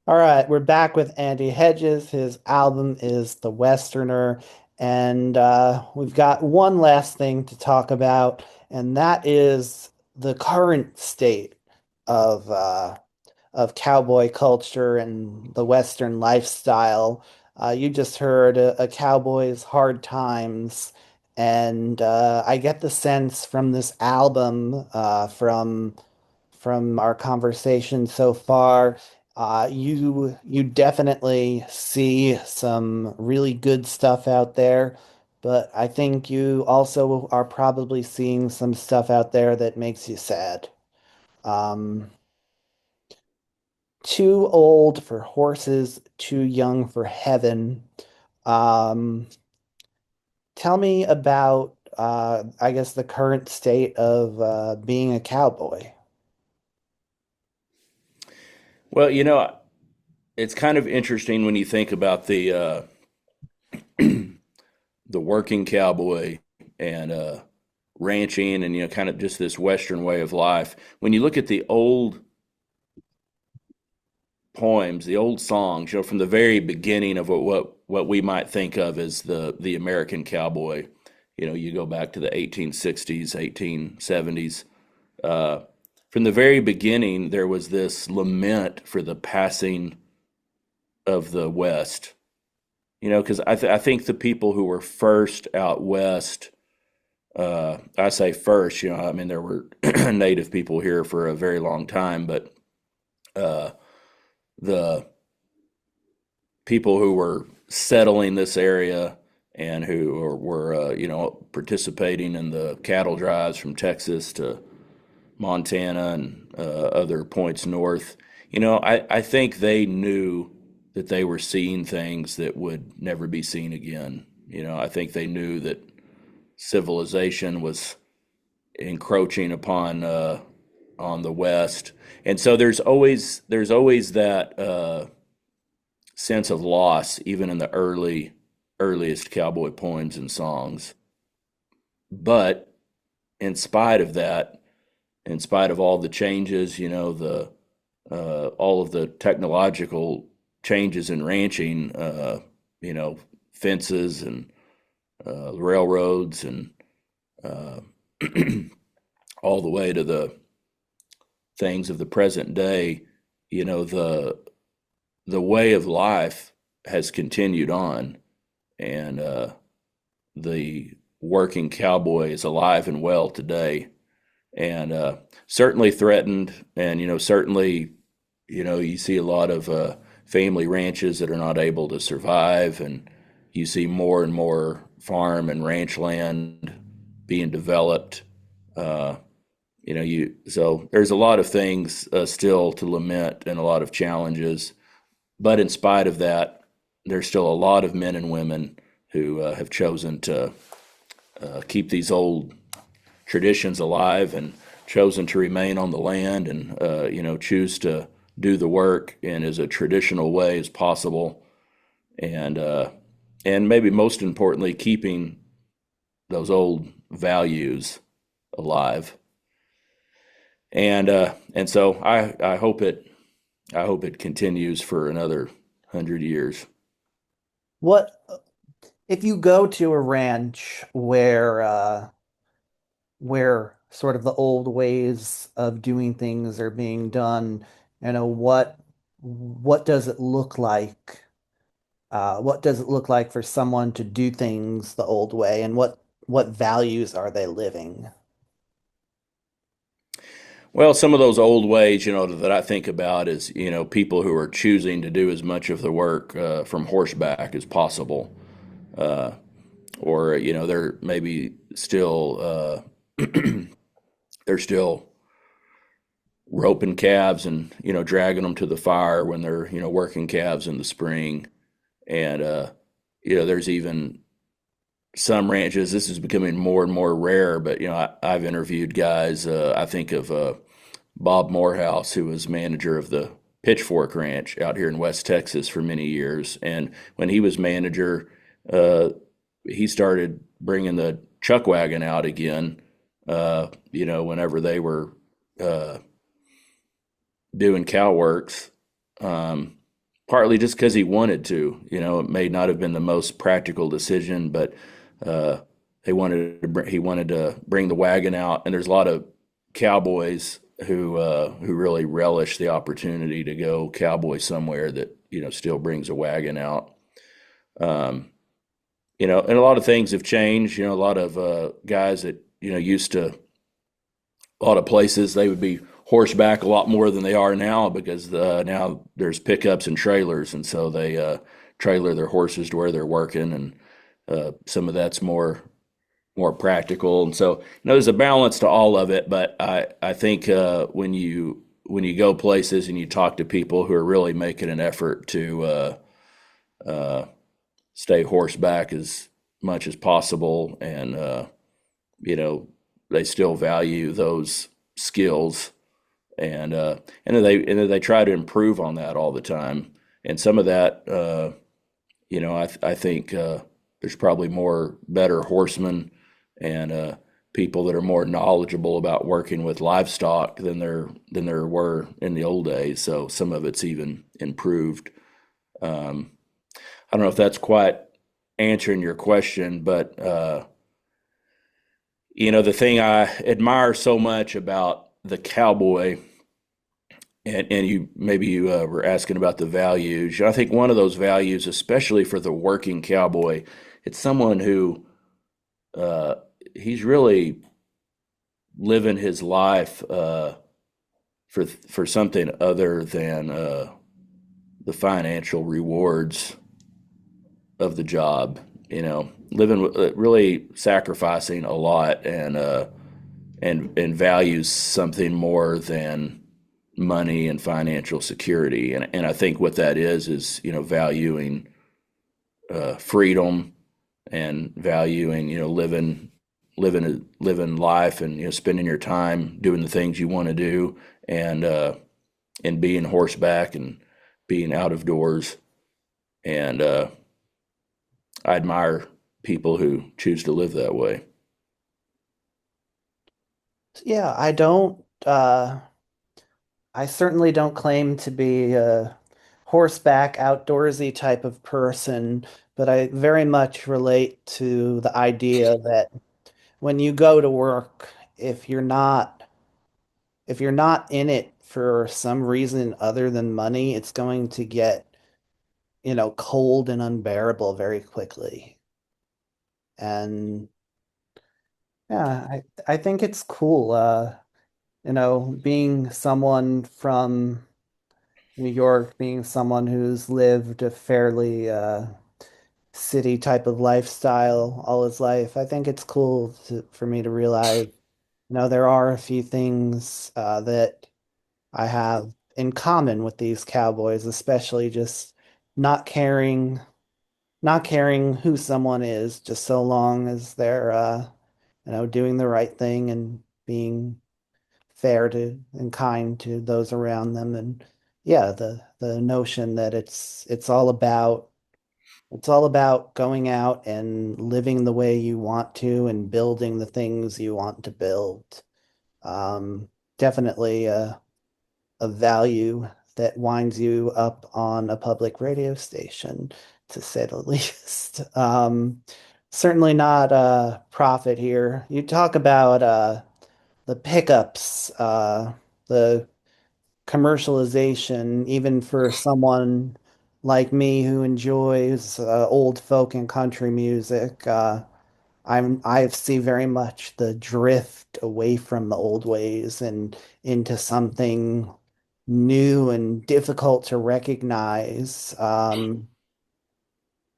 All right, we're back with Andy Hedges. His album is The Westerner, and we've got one last thing to talk about, and that is the current state of cowboy culture and the Western lifestyle. You just heard a cowboy's hard times, and I get the sense from this album, from our conversation so far, you definitely see some really good stuff out there, but I think you also are probably seeing some stuff out there that makes you sad. Um, Too old for horses, too young for heaven. Um, Tell me about, I guess, the current state of being a cowboy. Well, it's kind of interesting when you think about the working cowboy and ranching and kind of just this Western way of life. When you look at the old poems, the old songs, from the very beginning of what we might think of as the American cowboy. You go back to the 1860s, 1870s. Uh, from the very beginning, there was this lament for the passing of the West. Because I think the people who were first out west, I say first, I mean, there were native people here for a very long time, but uh, the people who were settling this area and who were participating in the cattle drives from Texas to Montana and other points north, I think they knew that they were seeing things that would never be seen again. I think they knew that civilization was encroaching upon on the West, and so there's always that sense of loss, even in the earliest cowboy poems and songs. But in spite of that, in spite of all the changes, the all of the technological changes in ranching, you know, fences and railroads and uh, all the way to the things of the present day, the way of life has continued on, and the working cowboy is alive and well today, and certainly threatened, and certainly, you see a lot of family ranches that are not able to survive, and you see more and more farm and ranch land being developed. Uh, you so there's a lot of things still to lament and a lot of challenges, but in spite of that, there's still a lot of men and women who have chosen to keep these old traditions alive and chosen to remain on the land and choose to do the work in as a traditional way as possible, and maybe most importantly, keeping those old values alive. And so I hope it continues for another 100 years. What if you go to a ranch where sort of the old ways of doing things are being done, what does it look like? What does it look like for someone to do things the old way, and what values are they living? Well, some of those old ways, that I think about is, people who are choosing to do as much of the work from horseback as possible, uh, or they're maybe still they're still roping calves and dragging them to the fire when they're working calves in the spring, and there's even some ranches. This is becoming more and more rare, but I've interviewed guys. I think of Bob Morehouse, who was manager of the Pitchfork Ranch out here in West Texas for many years, and when he was manager, uh, he started bringing the chuck wagon out again. Whenever they were uh, doing cow works. partly just because he wanted to. You know, it may not have been the most practical decision, but uh, he wanted to bring the wagon out, and there's a lot of cowboys who really relish the opportunity to go cowboy somewhere that still brings a wagon out. Um, and a lot of things have changed. A lot of guys that used to a lot of places they would be horseback a lot more than they are now because now there's pickups and trailers, and so they trailer their horses to where they're working, and some of that's more practical. And so there's a balance to all of it. But I think when you go places and you talk to people who are really making an effort to uh, stay horseback as much as possible, and you know they still value those skills, and then they try to improve on that all the time. And some of that, I think there's probably more better horsemen and people that are more knowledgeable about working with livestock than there were in the old days. So some of it's even improved. Um, I don't know if that's quite answering your question, but the thing I admire so much about the cowboy, and you were asking about the values. I think one of those values, especially for the working cowboy, it's someone who uh, he's really living his life for something other than the financial rewards of the job. Living really sacrificing a lot, and values something more than money and financial security. And I think what that is valuing freedom, and valuing living life, and spending your time doing the things you want to do, and being horseback and being out of doors. And I admire people who choose to live that way. Yeah, I certainly don't claim to be a horseback outdoorsy type of person, but I very much relate to the idea that when you go to work, if you're not in it for some reason other than money, it's going to get, cold and unbearable very quickly. And yeah, I think it's cool, being someone from New York, being someone who's lived a fairly city type of lifestyle all his life. I think it's cool for me to realize, there are a few things that I have in common with these cowboys, especially just not caring, not caring who someone is, just so long as they're, doing the right thing and being fair to and kind to those around them. And yeah, the notion that it's all about going out and living the way you want to and building the things you want to build. Um, Definitely a value that winds you up on a public radio station, to say the least. Certainly not profit here. You talk about the pickups, the commercialization, even for someone like me who enjoys old folk and country music. I see very much the drift away from the old ways and into something new and difficult to recognize. You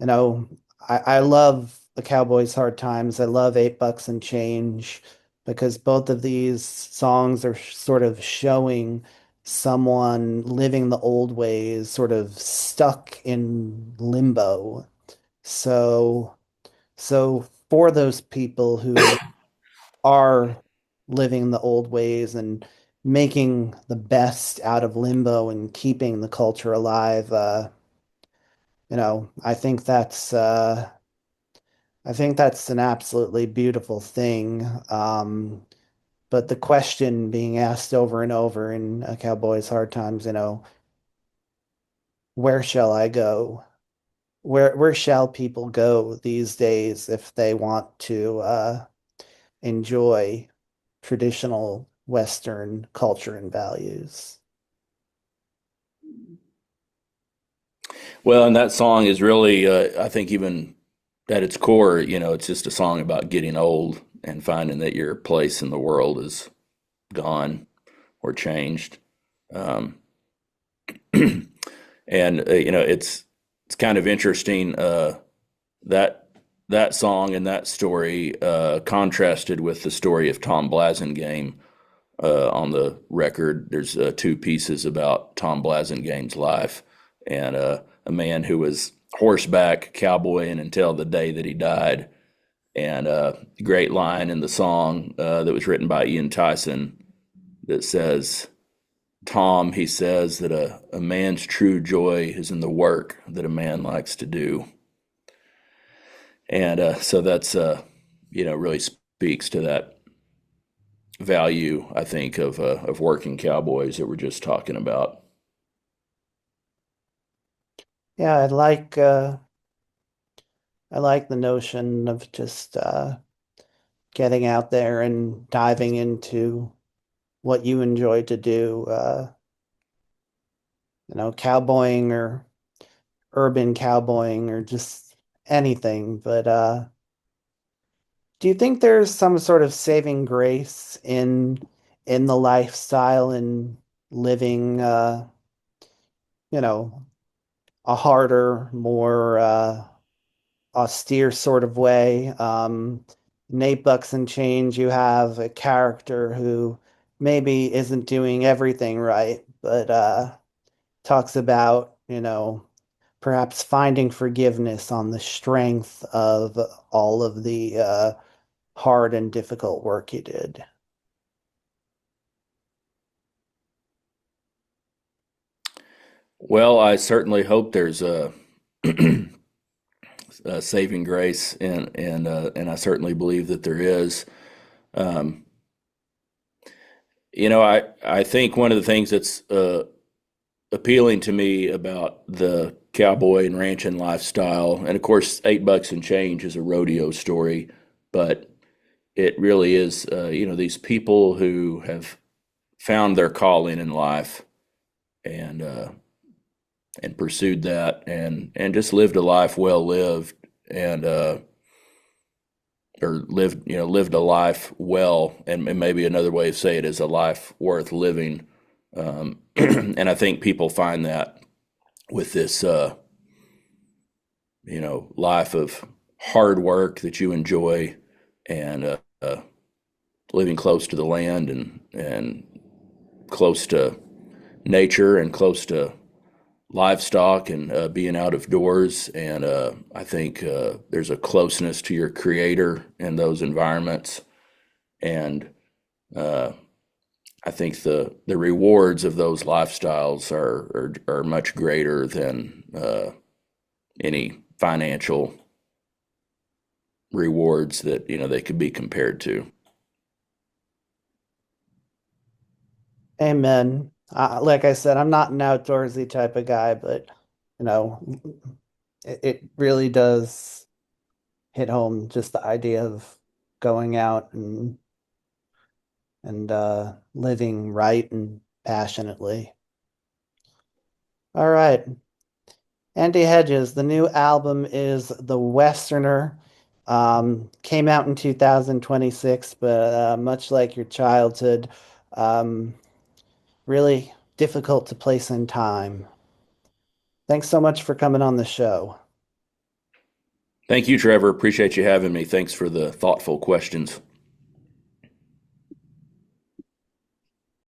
know, I love the Cowboys' Hard Times. I love 8 Bucks and Change because both of these songs are sort of showing someone living the old ways, sort of stuck in limbo. So, so for those people who are living the old ways and making the best out of limbo and keeping the culture alive, I think that's an absolutely beautiful thing. But the question being asked over and over in Cowboys Hard Times, where shall I go? Where shall people go these days if they want to enjoy traditional Western culture and values? Well, and that song is really, I think, even at its core, it's just a song about getting old and finding that your place in the world is gone or changed. Um, and it's kind of interesting that that song and that story contrasted with the story of Tom Blasingame on the record. There's two pieces about Tom Blasingame's life and a man who was horseback cowboying until the day that he died. And a great line in the song that was written by Ian Tyson that says, Tom, he says that a man's true joy is in the work that a man likes to do. And so that's, really speaks to that value, I think, of working cowboys that we're just talking about. Yeah, I like the notion of just getting out there and diving into what you enjoy to do, cowboying or urban cowboying or just anything. But do you think there's some sort of saving grace in the lifestyle and living you know, a harder, more austere sort of way? In 8 Bucks and Change, you have a character who maybe isn't doing everything right, but talks about, perhaps finding forgiveness on the strength of all of the hard and difficult work he did. Well, I certainly hope there's a saving grace, and I certainly believe that there is. Um, I think one of the things that's appealing to me about the cowboy and ranching lifestyle, and of course, 8 Bucks and Change is a rodeo story, but it really is, these people who have found their calling in life and pursued that and just lived a life well lived and or lived a life well, and maybe another way to say it is a life worth living. And I think people find that with this life of hard work that you enjoy and living close to the land and close to nature and close to livestock and being out of doors. And I think there's a closeness to your creator in those environments. And uh, I think the rewards of those lifestyles are much greater than any financial rewards that they could be compared to. Amen. Like I said, I'm not an outdoorsy type of guy, but you know, it really does hit home just the idea of going out and living right and passionately. All right. Andy Hedges, the new album is The Westerner. Came out in 2026, but much like your childhood, um, really difficult to place in time. Thanks so much for coming on the show. Thank you, Trevor. Appreciate you having me. Thanks for the thoughtful questions.